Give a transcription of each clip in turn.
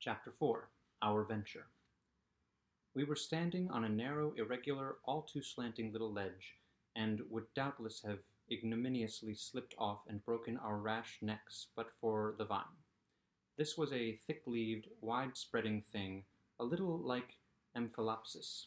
Chapter 4 Our Venture. We were standing on a narrow, irregular, all too slanting little ledge, and would doubtless have ignominiously slipped off and broken our rash necks but for the vine. This was a thick-leaved, wide-spreading thing, a little like Amphelopsis.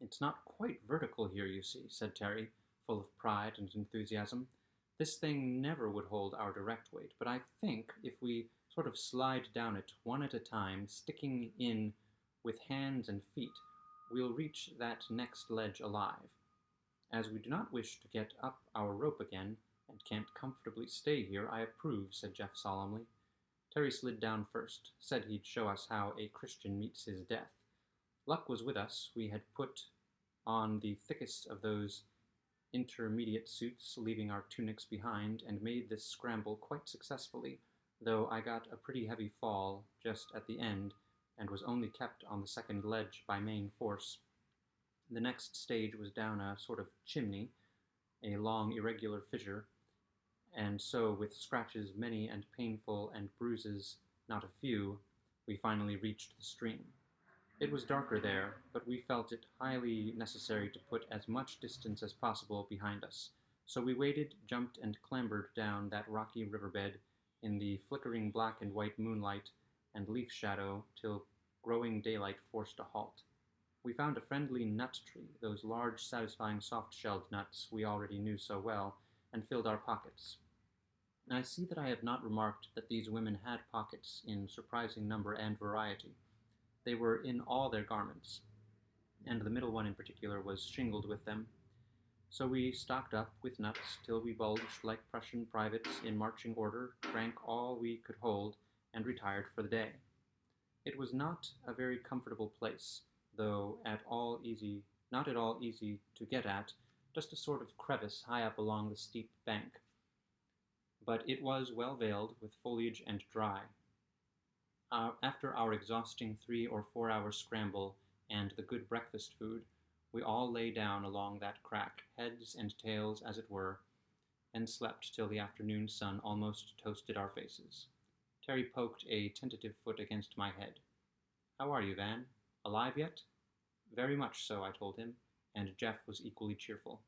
"It's not quite vertical here, you see," said Terry, full of pride and enthusiasm. "This thing never would hold our direct weight, but I think if we sort of slide down it one at a time, sticking in with hands and feet, we'll reach that next ledge alive. As we do not wish to get up our rope again, and can't comfortably stay here, I approve," said Jeff solemnly. Terry slid down first, said he'd show us how a Christian meets his death. Luck was with us. We had put on the thickest of those intermediate suits, leaving our tunics behind, and made this scramble quite successfully, though I got a pretty heavy fall just at the end, and was only kept on the second ledge by main force. The next stage was down a sort of chimney, a long irregular fissure, and so, with scratches many and painful and bruises not a few, we finally reached the stream. It was darker there, but we felt it highly necessary to put as much distance as possible behind us, so we waded, jumped, and clambered down that rocky riverbed in the flickering black and white moonlight and leaf shadow till growing daylight forced a halt. We found a friendly nut tree, those large, satisfying, soft-shelled nuts we already knew so well, and filled our pockets. I see that I have not remarked that these women had pockets in surprising number and variety. They were in all their garments, and the middle one in particular was shingled with them. So we stocked up with nuts till we bulged like Prussian privates in marching order, drank all we could hold, and retired for the day. It was not a very comfortable place, though not at all easy to get at, just a sort of crevice high up along the steep bank. But it was well veiled with foliage and dry. After our exhausting 3 or 4 hour scramble and the good breakfast food, we all lay down along that crack, heads and tails as it were, and slept till the afternoon sun almost toasted our faces. Terry poked a tentative foot against my head. "How are you, Van? Alive yet?" "Very much so," I told him, and Jeff was equally cheerful.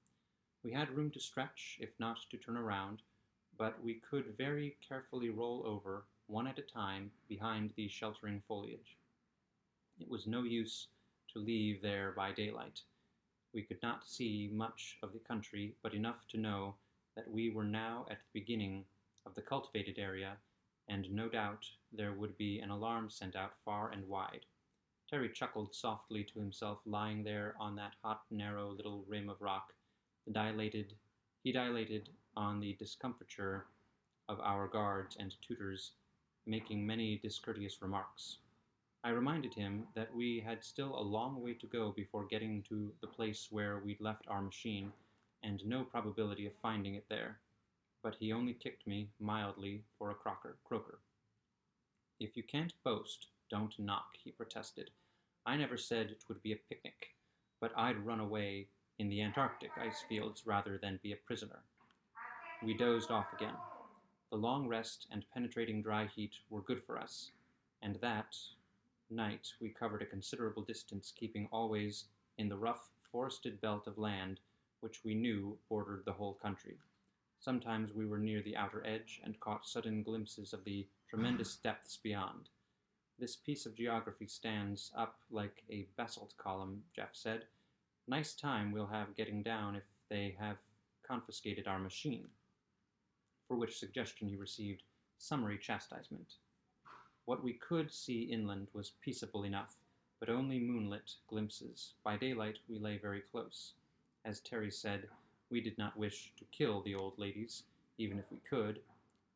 We had room to stretch, if not to turn around, but we could very carefully roll over, one at a time, behind the sheltering foliage. It was no use to leave there by daylight. We could not see much of the country, but enough to know that we were now at the beginning of the cultivated area, and no doubt there would be an alarm sent out far and wide. Terry chuckled softly to himself, lying there on that hot, narrow little rim of rock. He dilated on the discomfiture of our guards and tutors, making many discourteous remarks. I reminded him that we had still a long way to go before getting to the place where we'd left our machine, and no probability of finding it there, but he only kicked me mildly for a croaker. "If you can't boast, don't knock," he protested. "I never said 'twould be a picnic, but I'd run away in the Antarctic ice fields rather than be a prisoner." We dozed off again. The long rest and penetrating dry heat were good for us, and that night we covered a considerable distance, keeping always in the rough, forested belt of land which we knew bordered the whole country. Sometimes we were near the outer edge and caught sudden glimpses of the tremendous depths beyond. "This piece of geography stands up like a basalt column," Jeff said. "Nice time we'll have getting down if they have confiscated our machine," for which suggestion he received summary chastisement. What we could see inland was peaceable enough, but only moonlit glimpses. By daylight we lay very close. As Terry said, we did not wish to kill the old ladies, even if we could,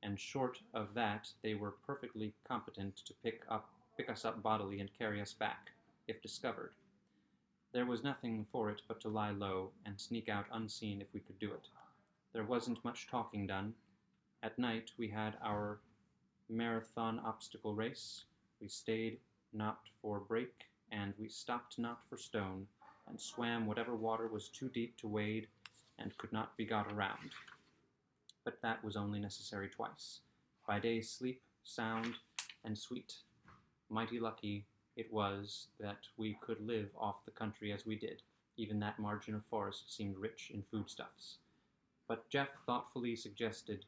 and short of that they were perfectly competent to pick us up bodily and carry us back, if discovered. There was nothing for it but to lie low and sneak out unseen if we could do it. There wasn't much talking done. At night we had our marathon obstacle race. We stayed not for break, and we stopped not for stone, and swam whatever water was too deep to wade and could not be got around. But that was only necessary twice. By day sleep, sound, and sweet. Mighty lucky it was that we could live off the country as we did. Even that margin of forest seemed rich in foodstuffs. But Jeff thoughtfully suggested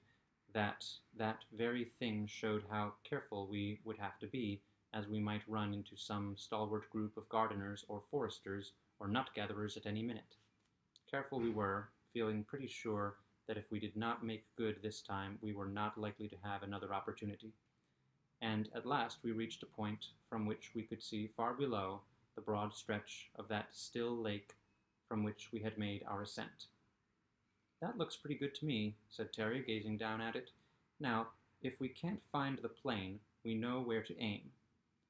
that that very thing showed how careful we would have to be, as we might run into some stalwart group of gardeners or foresters or nut gatherers at any minute. Careful we were, feeling pretty sure that if we did not make good this time, we were not likely to have another opportunity. And at last we reached a point from which we could see far below the broad stretch of that still lake from which we had made our ascent. "That looks pretty good to me," said Terry, gazing down at it. "Now, if we can't find the plane, we know where to aim,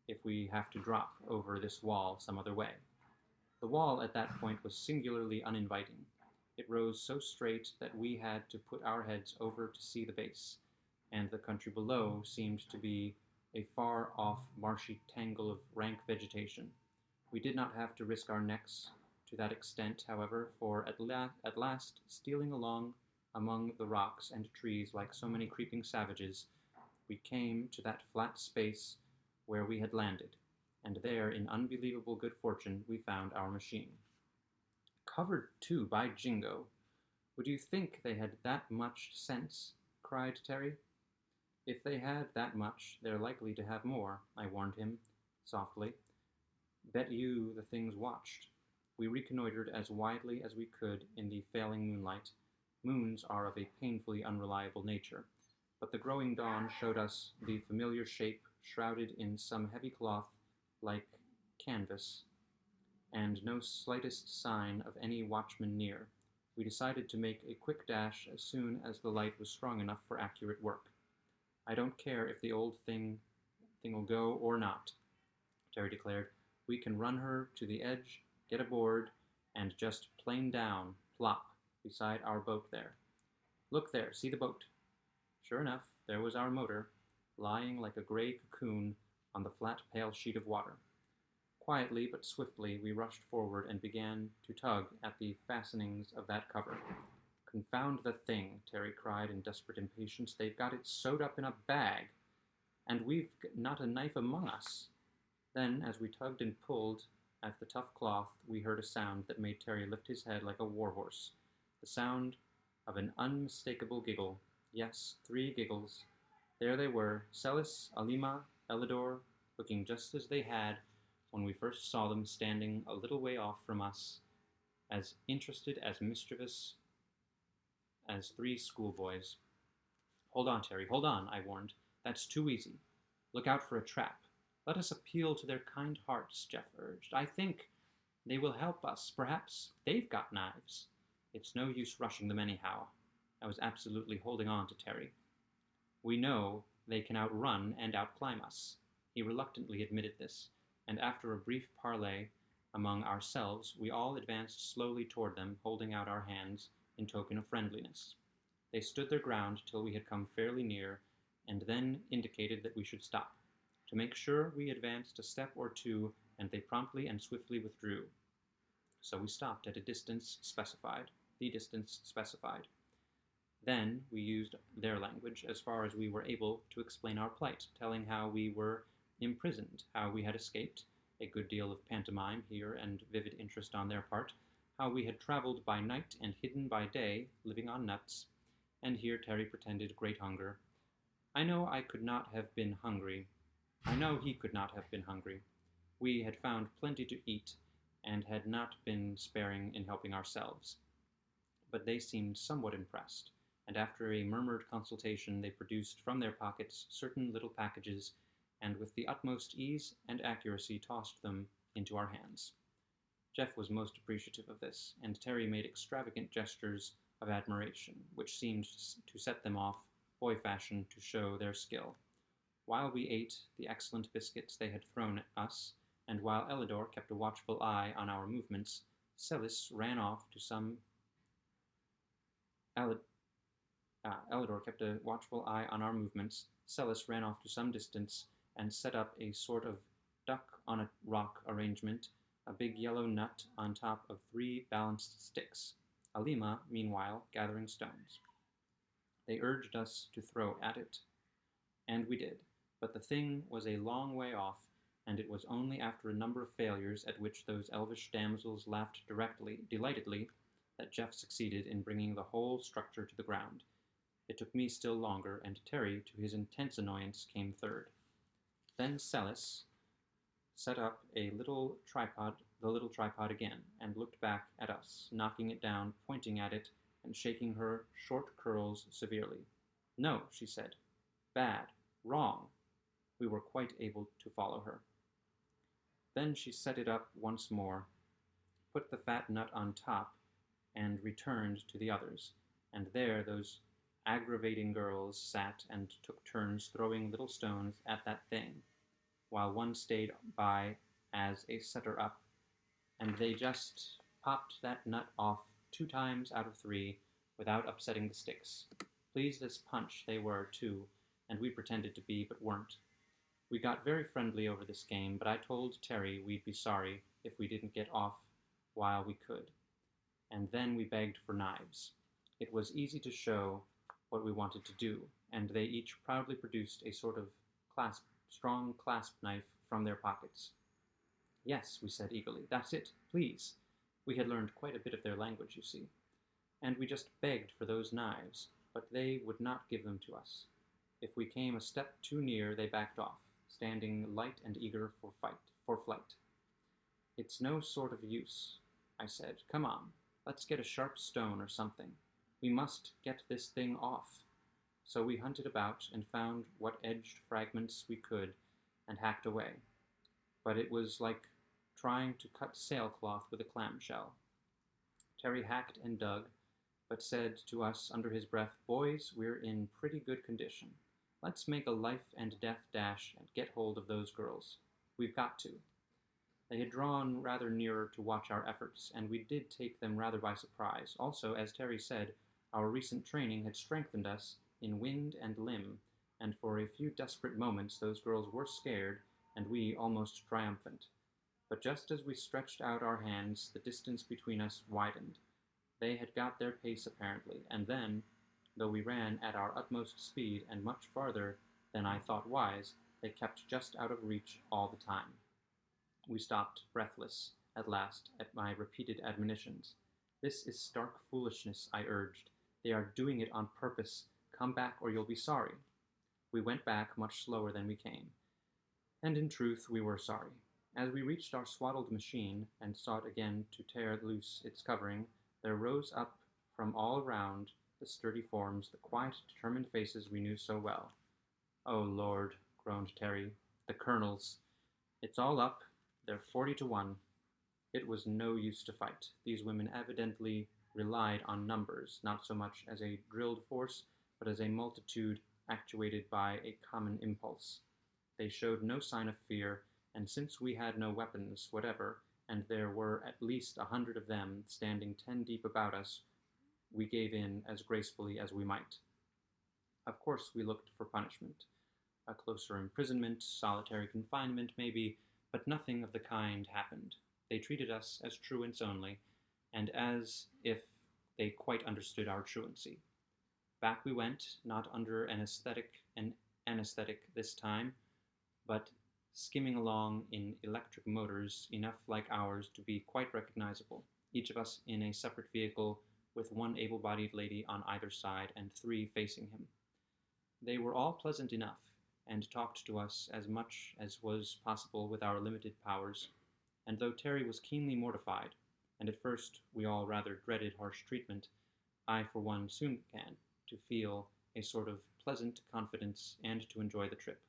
if we have to drop over this wall some other way." The wall at that point was singularly uninviting. It rose so straight that we had to put our heads over to see the base, and the country below seemed to be a far-off marshy tangle of rank vegetation. We did not have to risk our necks to that extent, however, for at last, stealing along among the rocks and trees like so many creeping savages, we came to that flat space where we had landed, and there, in unbelievable good fortune, we found our machine. "Covered, too, by jingo! Would you think they had that much sense?" cried Terry. "If they had that much, they're likely to have more," I warned him, softly. "Bet you the thing's watched." We reconnoitered as widely as we could in the failing moonlight. Moons are of a painfully unreliable nature, but the growing dawn showed us the familiar shape shrouded in some heavy cloth like canvas, and no slightest sign of any watchman near. We decided to make a quick dash as soon as the light was strong enough for accurate work. "I don't care if the old thing'll go or not," Terry declared. "We can run her to the edge, get aboard, and just plane down, plop, beside our boat there. Look there, see the boat." Sure enough, there was our motor, lying like a gray cocoon on the flat pale sheet of water. Quietly but swiftly we rushed forward and began to tug at the fastenings of that cover. "Confound the thing," Terry cried in desperate impatience. "They've got it sewed up in a bag, and we've not a knife among us." Then, as we tugged and pulled at the tough cloth, we heard a sound that made Terry lift his head like a warhorse. The sound of an unmistakable giggle. Yes, 3 giggles. There they were, Celis, Alima, Elidor, looking just as they had when we first saw them, standing a little way off from us, as interested, as mischievous as 3 schoolboys. "Hold on, Terry, hold on," I warned. "That's too easy. Look out for a trap." "Let us appeal to their kind hearts," Jeff urged. "I think they will help us. Perhaps they've got knives." "It's no use rushing them anyhow." I was absolutely holding on to Terry. "We know they can outrun and outclimb us." He reluctantly admitted this, and after a brief parley among ourselves, we all advanced slowly toward them, holding out our hands in token of friendliness. They stood their ground till we had come fairly near, and then indicated that we should stop. To make sure, we advanced a step or two, and they promptly and swiftly withdrew. So we stopped at the distance specified. Then we used their language as far as we were able to explain our plight, telling how we were imprisoned, how we had escaped, a good deal of pantomime here and vivid interest on their part, how we had traveled by night and hidden by day, living on nuts, and here Terry pretended great hunger. I know he could not have been hungry. We had found plenty to eat, and had not been sparing in helping ourselves. But they seemed somewhat impressed, and after a murmured consultation they produced from their pockets certain little packages, and with the utmost ease and accuracy tossed them into our hands. Jeff was most appreciative of this, and Terry made extravagant gestures of admiration, which seemed to set them off, boy fashion, to show their skill. While we ate the excellent biscuits they had thrown at us, and while Elidor kept a watchful eye on our movements, Celis ran off to some distance and set up a sort of duck on a rock arrangement, a big yellow nut on top of 3 balanced sticks. Alima, meanwhile, gathering stones. They urged us to throw at it, and we did, but the thing was a long way off, and it was only after a number of failures at which those elvish damsels laughed delightedly, that Jeff succeeded in bringing the whole structure to the ground. It took me still longer, and Terry, to his intense annoyance, came third. Then Celis set up the little tripod again, and looked back at us, knocking it down, pointing at it, and shaking her short curls severely. "No," she said. "Bad. Wrong." We were quite able to follow her. Then she set it up once more, put the fat nut on top, and returned to the others, and there those aggravating girls sat and took turns throwing little stones at that thing, while one stayed by as a setter-up, and they just popped that nut off 2 times out of 3 without upsetting the sticks. Pleased as punch they were, too, and we pretended to be, but weren't. We got very friendly over this game, but I told Terry we'd be sorry if we didn't get off while we could, and then we begged for knives. It was easy to show what we wanted to do, and they each proudly produced a sort of strong clasp knife from their pockets. "Yes," we said eagerly, "that's it, please." We had learned quite a bit of their language, you see. And we just begged for those knives, but they would not give them to us. If we came a step too near, they backed off, standing light and eager for flight. "It's no sort of use," I said. "Come on, let's get a sharp stone or something. We must get this thing off." So we hunted about and found what edged fragments we could and hacked away. But it was like trying to cut sailcloth with a clamshell. Terry hacked and dug, but said to us under his breath, "Boys, we're in pretty good condition. Let's make a life-and-death dash and get hold of those girls. We've got to." They had drawn rather nearer to watch our efforts, and we did take them rather by surprise. Also, as Terry said, our recent training had strengthened us in wind and limb, and for a few desperate moments those girls were scared, and we almost triumphant. But just as we stretched out our hands, the distance between us widened. They had got their pace apparently, and then, though we ran at our utmost speed and much farther than I thought wise, they kept just out of reach all the time. We stopped, breathless, at last, at my repeated admonitions. "This is stark foolishness," I urged. "They are doing it on purpose. Come back or you'll be sorry." We went back much slower than we came. And in truth, we were sorry. As we reached our swaddled machine and sought again to tear loose its covering, there rose up from all around the sturdy forms, the quiet, determined faces we knew so well. "Oh, Lord," groaned Terry, "the colonels. It's all up. They're 40 to 1. It was no use to fight. These women evidently relied on numbers, not so much as a drilled force, but as a multitude actuated by a common impulse. They showed no sign of fear, and since we had no weapons whatever, and there were at least 100 of them standing 10 deep about us, we gave in as gracefully as we might. Of course we looked for punishment. A closer imprisonment, solitary confinement maybe, but nothing of the kind happened. They treated us as truants only, and as if they quite understood our truancy. Back we went, not under an anesthetic this time, but skimming along in electric motors enough like ours to be quite recognizable, each of us in a separate vehicle with one able-bodied lady on either side and 3 facing him. They were all pleasant enough, and talked to us as much as was possible with our limited powers, and though Terry was keenly mortified, and at first we all rather dreaded harsh treatment, I for one soon began to feel a sort of pleasant confidence and to enjoy the trip.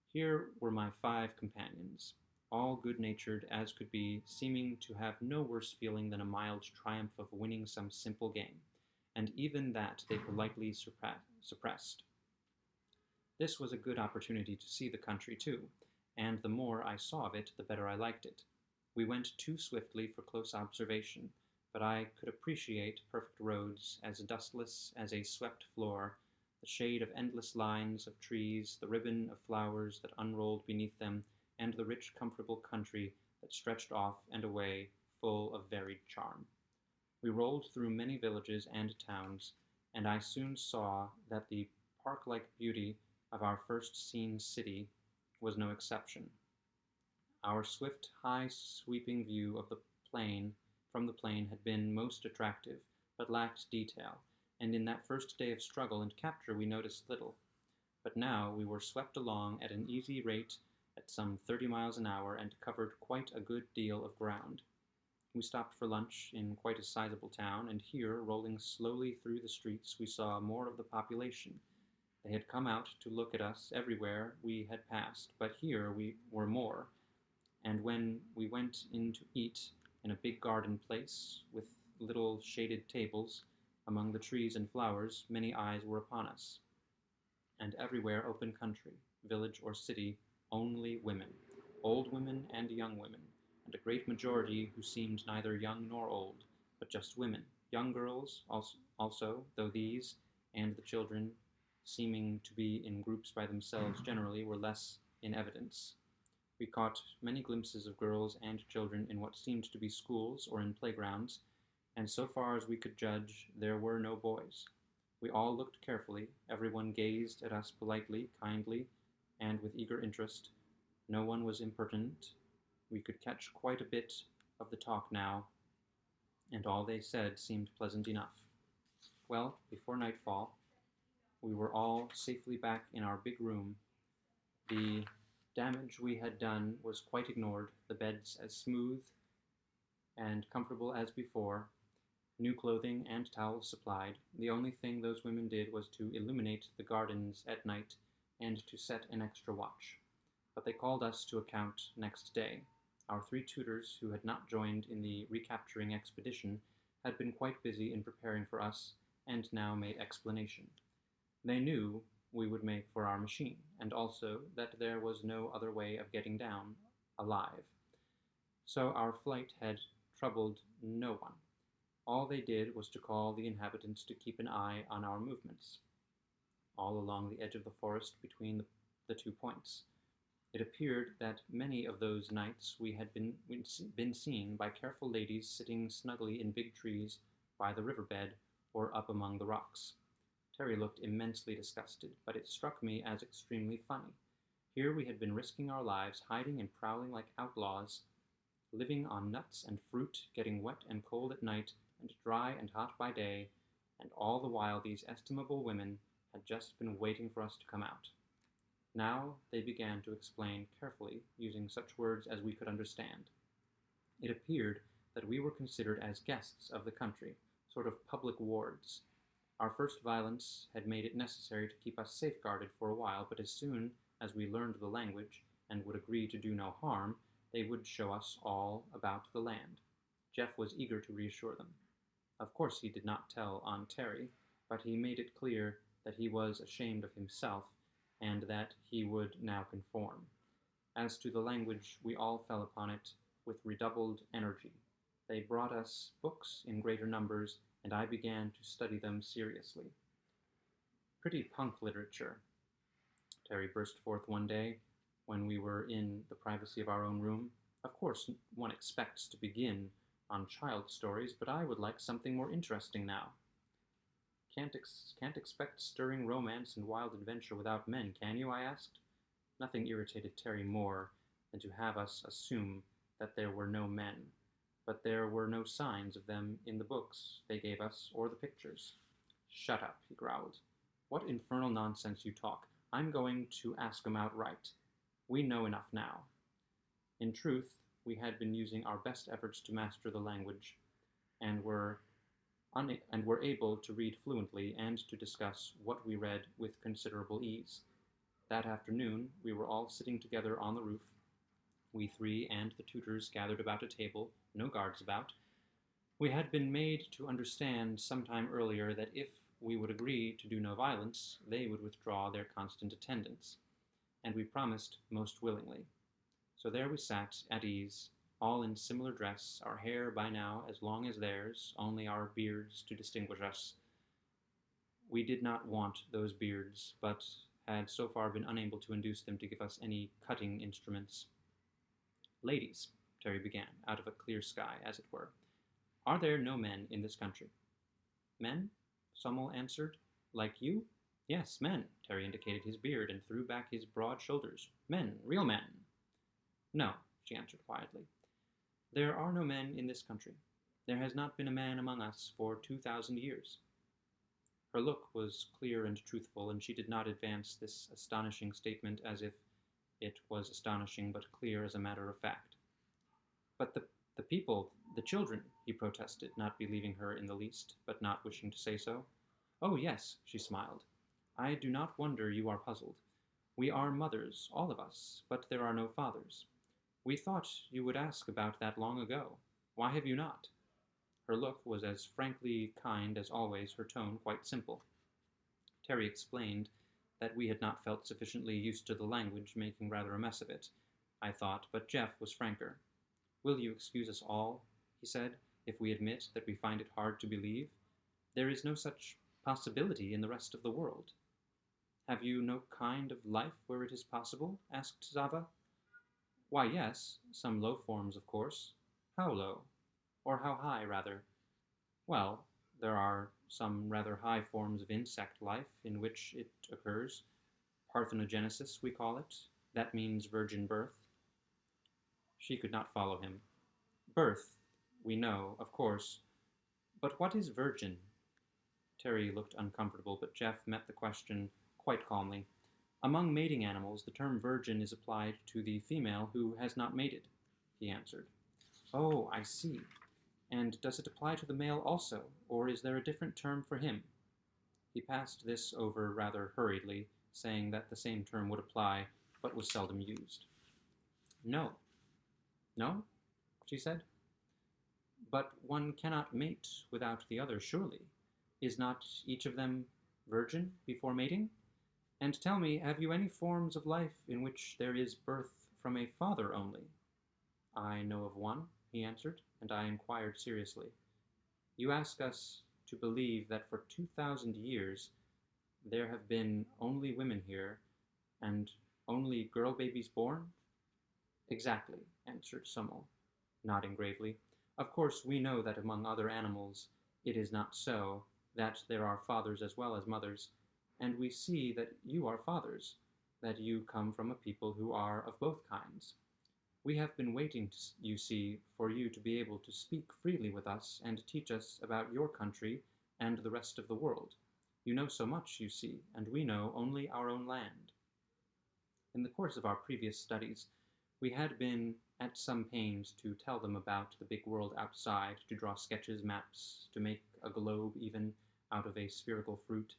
Here were my 5 companions, all good-natured as could be, seeming to have no worse feeling than a mild triumph of winning some simple game, and even that they politely suppressed. This was a good opportunity to see the country too, and the more I saw of it, the better I liked it. We went too swiftly for close observation, but I could appreciate perfect roads as dustless as a swept floor, the shade of endless lines of trees, the ribbon of flowers that unrolled beneath them, and the rich, comfortable country that stretched off and away, full of varied charm. We rolled through many villages and towns, and I soon saw that the park-like beauty of our first seen city was no exception. Our swift, high-sweeping view of the plain from the plain had been most attractive, but lacked detail, and in that first day of struggle and capture we noticed little. But now we were swept along at an easy rate at some 30 miles an hour and covered quite a good deal of ground. We stopped for lunch in quite a sizable town, and here, rolling slowly through the streets, we saw more of the population. They had come out to look at us everywhere we had passed, but here we were more, and when we went in to eat in a big garden place with little shaded tables among the trees and flowers, many eyes were upon us. And everywhere open country, village or city, only women, old women and young women, and a great majority who seemed neither young nor old, but just women, young girls also, though these and the children, seeming to be in groups by themselves generally, were less in evidence. We caught many glimpses of girls and children in what seemed to be schools or in playgrounds, and so far as we could judge, there were no boys. We all looked carefully, everyone gazed at us politely, kindly, and with eager interest. No one was impertinent. We could catch quite a bit of the talk now, and all they said seemed pleasant enough. Well, before nightfall, we were all safely back in our big room. The damage we had done was quite ignored, the beds as smooth and comfortable as before, new clothing and towels supplied. The only thing those women did was to illuminate the gardens at night and to set an extra watch. But they called us to account next day. Our 3 tutors, who had not joined in the recapturing expedition, had been quite busy in preparing for us, and now made explanation. They knew we would make for our machine, and also that there was no other way of getting down alive. So our flight had troubled no one. All they did was to call the inhabitants to keep an eye on our movements, all along the edge of the forest between the 2 points. It appeared that many of those nights we had been seen by careful ladies sitting snugly in big trees by the riverbed or up among the rocks. Terry looked immensely disgusted, but it struck me as extremely funny. Here we had been risking our lives, hiding and prowling like outlaws, living on nuts and fruit, getting wet and cold at night, and dry and hot by day, and all the while these estimable women had just been waiting for us to come out. Now they began to explain carefully, using such words as we could understand. It appeared that we were considered as guests of the country, sort of public wards. Our first violence had made it necessary to keep us safeguarded for a while, but as soon as we learned the language and would agree to do no harm, they would show us all about the land. Jeff was eager to reassure them. Of course he did not tell Aunt Terry, but he made it clear that he was ashamed of himself, and that he would now conform. As to the language, we all fell upon it with redoubled energy. They brought us books in greater numbers, and I began to study them seriously. Pretty punk literature, Terry burst forth one day, when we were in the privacy of our own room. Of course, one expects to begin on child stories, but I would like something more interesting now. Can't expect stirring romance and wild adventure without men, can you? I asked. Nothing irritated Terry more than to have us assume that there were no men, but there were no signs of them in the books they gave us or the pictures. Shut up, he growled. What infernal nonsense you talk. I'm going to ask 'em outright. We know enough now. In truth, we had been using our best efforts to master the language, and were able to read fluently and to discuss what we read with considerable ease. That afternoon, we were all sitting together on the roof, we 3 and the tutors gathered about a table, no guards about. We had been made to understand some time earlier that if we would agree to do no violence, they would withdraw their constant attendance, and we promised most willingly. So there we sat, at ease, all in similar dress, our hair by now as long as theirs, only our beards to distinguish us. We did not want those beards, but had so far been unable to induce them to give us any cutting instruments. Ladies, Terry began, out of a clear sky, as it were, are there no men in this country? Men? Sommel answered. Like you? Yes, men. Terry indicated his beard and threw back his broad shoulders. Men, real men. No, she answered quietly. There are no men in this country. There has not been a man among us for 2,000 years. Her look was clear and truthful, and she did not advance this astonishing statement as if it was astonishing but clear as a matter of fact. But the people, the children, he protested, not believing her in the least, but not wishing to say so. Oh, yes, she smiled. I do not wonder you are puzzled. We are mothers, all of us, but there are no fathers. We thought you would ask about that long ago. Why have you not? Her look was as frankly kind as always, her tone quite simple. Terry explained that we had not felt sufficiently used to the language, making rather a mess of it, I thought, but Jeff was franker. Will you excuse us all, he said, if we admit that we find it hard to believe? There is no such possibility in the rest of the world. Have you no kind of life where it is possible? Asked Zava. Why, yes, some low forms, of course. How low? Or how high, rather? Well, there are some rather high forms of insect life in which it occurs. Parthenogenesis, we call it. That means virgin birth. She could not follow him. Birth, we know, of course. But what is virgin? Terry looked uncomfortable, but Jeff met the question quite calmly. Among mating animals, the term virgin is applied to the female who has not mated, he answered. Oh, I see. And does it apply to the male also, or is there a different term for him? He passed this over rather hurriedly, saying that the same term would apply, but was seldom used. No. No? She said. But one cannot mate without the other, surely. Is not each of them virgin before mating? And tell me, have you any forms of life in which there is birth from a father only? I know of one, he answered, and I inquired seriously. You ask us to believe that for 2,000 years there have been only women here, and only girl babies born? Exactly, answered Summel, nodding gravely. Of course, we know that among other animals it is not so, that there are fathers as well as mothers, and we see that you are fathers, that you come from a people who are of both kinds. We have been waiting, you see, for you to be able to speak freely with us and teach us about your country and the rest of the world. You know so much, you see, and we know only our own land. In the course of our previous studies, we had been at some pains to tell them about the big world outside, to draw sketches, maps, to make a globe even out of a spherical fruit,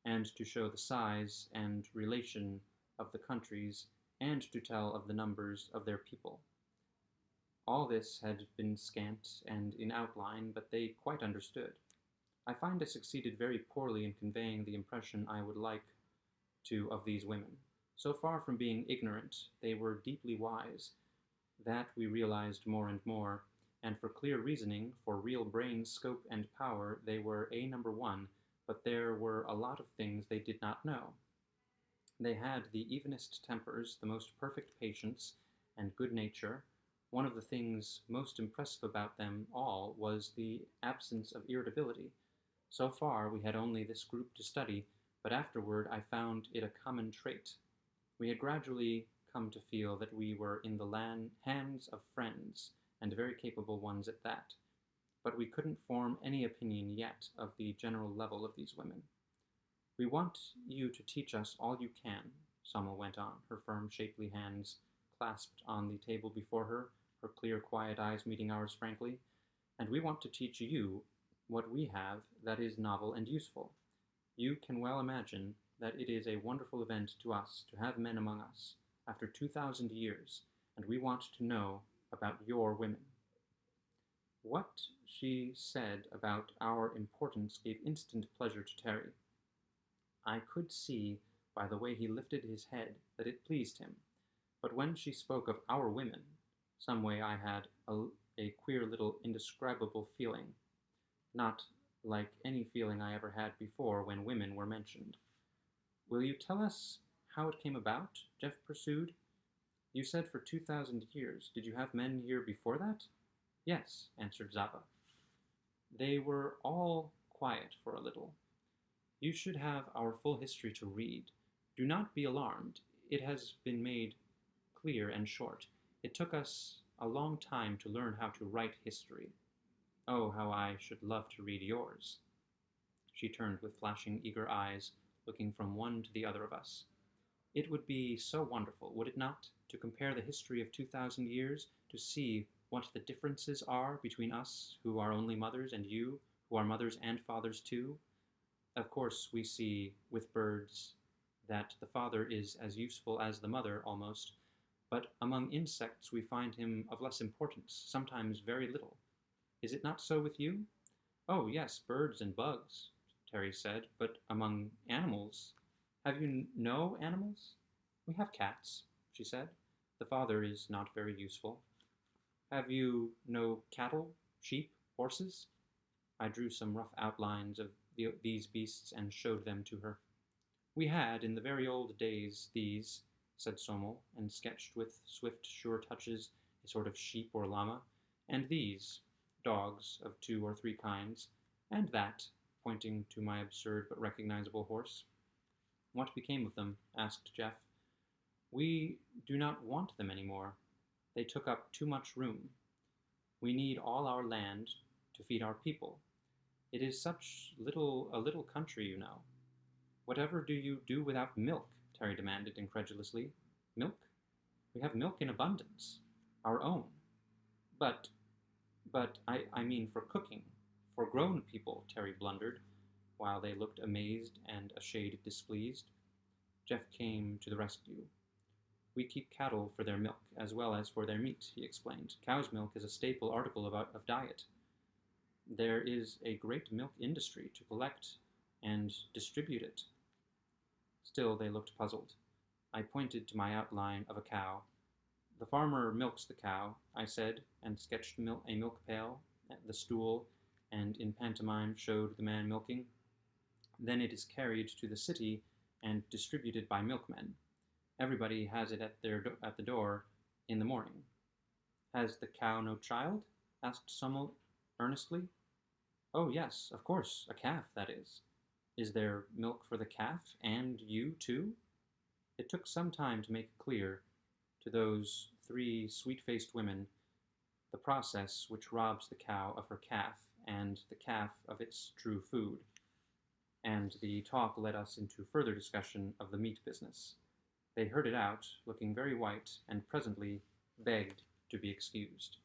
and to show the size and relation of the countries, and to tell of the numbers of their people. All this had been scant and in outline, but they quite understood. I find I succeeded very poorly in conveying the impression I would like to of these women. So far from being ignorant, they were deeply wise. That we realized more and more, and for clear reasoning, for real brain scope and power, they were number one, but there were a lot of things they did not know. They had the evenest tempers, the most perfect patience, and good nature. One of the things most impressive about them all was the absence of irritability. So far we had only this group to study, but afterward I found it a common trait. We had gradually come to feel that we were in the hands of friends, and very capable ones at that. But we couldn't form any opinion yet of the general level of these women. We want you to teach us all you can, Sommel went on, her firm, shapely hands clasped on the table before her, her clear, quiet eyes meeting ours frankly, and we want to teach you what we have that is novel and useful. You can well imagine that it is a wonderful event to us to have men among us after 2,000 years, and we want to know about your women. What she said about our importance gave instant pleasure to Terry. I could see by the way he lifted his head that it pleased him, but when she spoke of our women, some way I had a queer little indescribable feeling, not like any feeling I ever had before when women were mentioned. Will you tell us how it came about? Jeff pursued. You said for 2,000 years. Did you have men here before that? Yes, answered Zava. They were all quiet for a little. You should have our full history to read. Do not be alarmed. It has been made clear and short. It took us a long time to learn how to write history. Oh, how I should love to read yours." She turned with flashing, eager eyes, looking from one to the other of us. "It would be so wonderful, would it not, to compare the history of 2,000 years, to see what the differences are between us who are only mothers and you who are mothers and fathers too? Of course, we see with birds that the father is as useful as the mother almost, but among insects we find him of less importance, sometimes very little. Is it not so with you?" "Oh, yes, birds and bugs," Terry said, "but among animals. Have you no animals?" "We have cats," she said. "The father is not very useful." "Have you no cattle, sheep, horses?" I drew some rough outlines of these beasts and showed them to her. "We had, in the very old days, these," said Somel, and sketched with swift, sure touches a sort of sheep or llama, "and these, dogs of 2 or 3 kinds, and that," pointing to my absurd but recognizable horse. "What became of them?" asked Jeff. "We do not want them any more. They took up too much room. We need all our land to feed our people. It is such a little country, you know." "Whatever do you do without milk?" Terry demanded incredulously. "Milk? We have milk in abundance. Our own." But I mean for cooking. For grown people," Terry blundered, while they looked amazed and a shade displeased. Jeff came to the rescue. "We keep cattle for their milk as well as for their meat," he explained. "Cow's milk is a staple article of diet. There is a great milk industry to collect and distribute it." Still they looked puzzled. I pointed to my outline of a cow. "The farmer milks the cow," I said, and sketched a milk pail, the stool, and in pantomime showed the man milking. "Then it is carried to the city and distributed by milkmen. Everybody has it at the door in the morning." "Has the cow no child?" asked Sommel earnestly. "Oh, yes, of course, a calf, that is." "Is there milk for the calf, and you, too?" It took some time to make clear to those 3 sweet-faced women the process which robs the cow of her calf, and the calf of its true food. And the talk led us into further discussion of the meat business. They heard it out, looking very white, and presently begged to be excused.